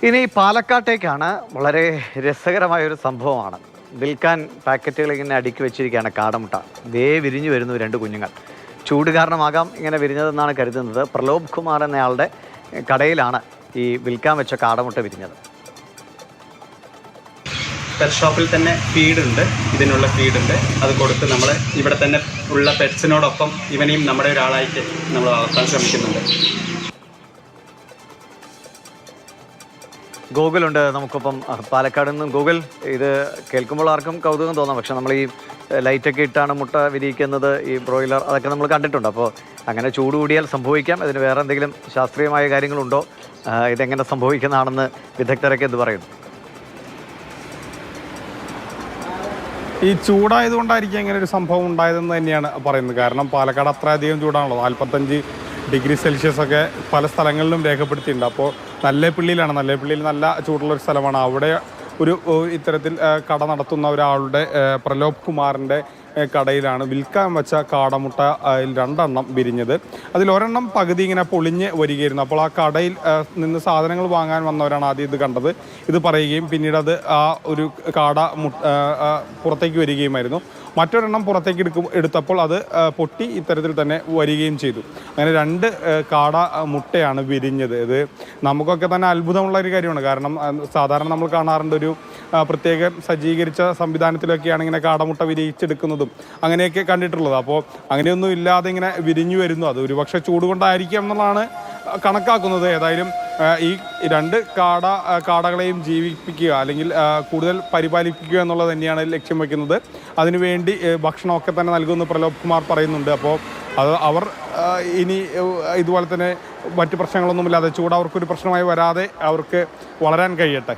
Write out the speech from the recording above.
ഇനി പാലക്കാട്ടേക്കാണ്. വളരെ രസകരമായൊരു സംഭവമാണ്. വിൽക്കാൻ പാക്കറ്റുകൾ ഇങ്ങനെ അടുക്കി വെച്ചിരിക്കുകയാണ് കാടമുട്ട. ദേ വിരിഞ്ഞു വരുന്നു 2 കുഞ്ഞുങ്ങൾ. ചൂട് കാരണമാകാം ഇങ്ങനെ വിരിഞ്ഞതെന്നാണ് കരുതുന്നത്. പ്രലോഭ് കുമാർ എന്നയാളുടെ കടയിലാണ് ഈ വിൽക്കാൻ വെച്ച കാടമുട്ട വിരിഞ്ഞത്. പെറ്റ് ഷോപ്പിൽ തന്നെ ഫീഡുണ്ട്, ഇതിനുള്ള ഫീഡുണ്ട്. അത് കൊടുത്ത് നമ്മൾ ഇവിടെ തന്നെ ഉള്ള പെറ്റ്സിനോടൊപ്പം ഇവനെയും നമ്മുടെ ഒരാളായിട്ട് നമ്മൾ വളർത്താൻ ശ്രമിക്കുന്നുണ്ട്. ഗൂഗിളുണ്ട് നമുക്കൊപ്പം പാലക്കാട് നിന്നും. ഗൂഗിൾ, ഇത് കേൾക്കുമ്പോൾ ആർക്കും കൗതുകം തോന്നാം, പക്ഷെ നമ്മൾ ഈ ലൈറ്റൊക്കെ ഇട്ടാണ് മുട്ട വിരിയിക്കുന്നത്, ഈ ബ്രോയിലർ, അതൊക്കെ നമ്മൾ കണ്ടിട്ടുണ്ട്. അപ്പോൾ അങ്ങനെ ചൂട് കൂടിയാൽ സംഭവിക്കാം. ഇതിന് വേറെ എന്തെങ്കിലും ശാസ്ത്രീയമായ കാര്യങ്ങളുണ്ടോ? ഇതെങ്ങനെ സംഭവിക്കുന്നതാണെന്ന് വിദഗ്ധരൊക്കെ എന്ത് പറയുന്നു? ഈ ചൂടായതുകൊണ്ടായിരിക്കും ഇങ്ങനെ ഒരു സംഭവം ഉണ്ടായതെന്ന് തന്നെയാണ് പറയുന്നത്. കാരണം പാലക്കാട് അത്രയധികം ചൂടാണല്ലോ, 45 ഡിഗ്രി സെൽഷ്യസ് ഒക്കെ പല സ്ഥലങ്ങളിലും രേഖപ്പെടുത്തിയിട്ടുണ്ട്. അപ്പോൾ നല്ലേപ്പിള്ളിയിൽ നല്ല ചൂടുള്ളൊരു സ്ഥലമാണ്. അവിടെ ഒരു ഇത്തരത്തിൽ കട നടത്തുന്ന ഒരാളുടെ പ്രലോഭ് കുമാറിൻ്റെ കടയിലാണ് വിൽക്കാൻ വെച്ച കാടമുട്ട 2 എണ്ണം വിരിഞ്ഞത്. അതിലൊരെണ്ണം പകുതി ഇങ്ങനെ പൊളിഞ്ഞ് വരികയായിരുന്നു. അപ്പോൾ ആ കടയിൽ നിന്ന് സാധനങ്ങൾ വാങ്ങാൻ വന്നവരാണ് ആദ്യം ഇത് കണ്ടത്. ഇത് പറയുകയും പിന്നീട് അത് ആ ഒരു കാട പുറത്തേക്ക് വരികയുമായിരുന്നു. മറ്റൊരെണ്ണം പുറത്തേക്ക് എടുത്തപ്പോൾ അത് പൊട്ടി ഇത്തരത്തിൽ തന്നെ വരികയും ചെയ്തു. അങ്ങനെ 2 കാട മുട്ടയാണ് വിരിഞ്ഞത്. ഇത് നമുക്കൊക്കെ തന്നെ അത്ഭുതമുള്ള ഒരു കാര്യമാണ്. കാരണം സാധാരണ നമ്മൾ കാണാറുണ്ട് ഒരു പ്രത്യേക സജ്ജീകരിച്ച സംവിധാനത്തിലൊക്കെയാണ് ഇങ്ങനെ കാടമുട്ട വിരിയിച്ചെടുക്കുന്നതും അങ്ങനെയൊക്കെ കണ്ടിട്ടുള്ളത്. അപ്പോൾ അങ്ങനെയൊന്നും ഇല്ലാതെ ഇങ്ങനെ വിരിഞ്ഞു വരുന്നു. അത് ഒരുപക്ഷെ ചൂട് കൊണ്ടായിരിക്കും എന്നുള്ളതാണ് കണക്കാക്കുന്നത്. ഏതായാലും ഈ 2 കാടകളെയും ജീവിപ്പിക്കുക അല്ലെങ്കിൽ കൂടുതൽ പരിപാലിപ്പിക്കുക എന്നുള്ളത് തന്നെയാണ് ലക്ഷ്യം വയ്ക്കുന്നത്. അതിനുവേണ്ടി ഭക്ഷണമൊക്കെ തന്നെ നൽകുമെന്ന് പ്രലോഭ് കുമാർ പറയുന്നുണ്ട്. അപ്പോൾ അത് അവർ ഇനി ഇതുപോലെ തന്നെ മറ്റ് പ്രശ്നങ്ങളൊന്നുമില്ലാതെ ചൂട് അവർക്കൊരു പ്രശ്നമായി വരാതെ അവർക്ക് വളരാൻ കഴിയട്ടെ.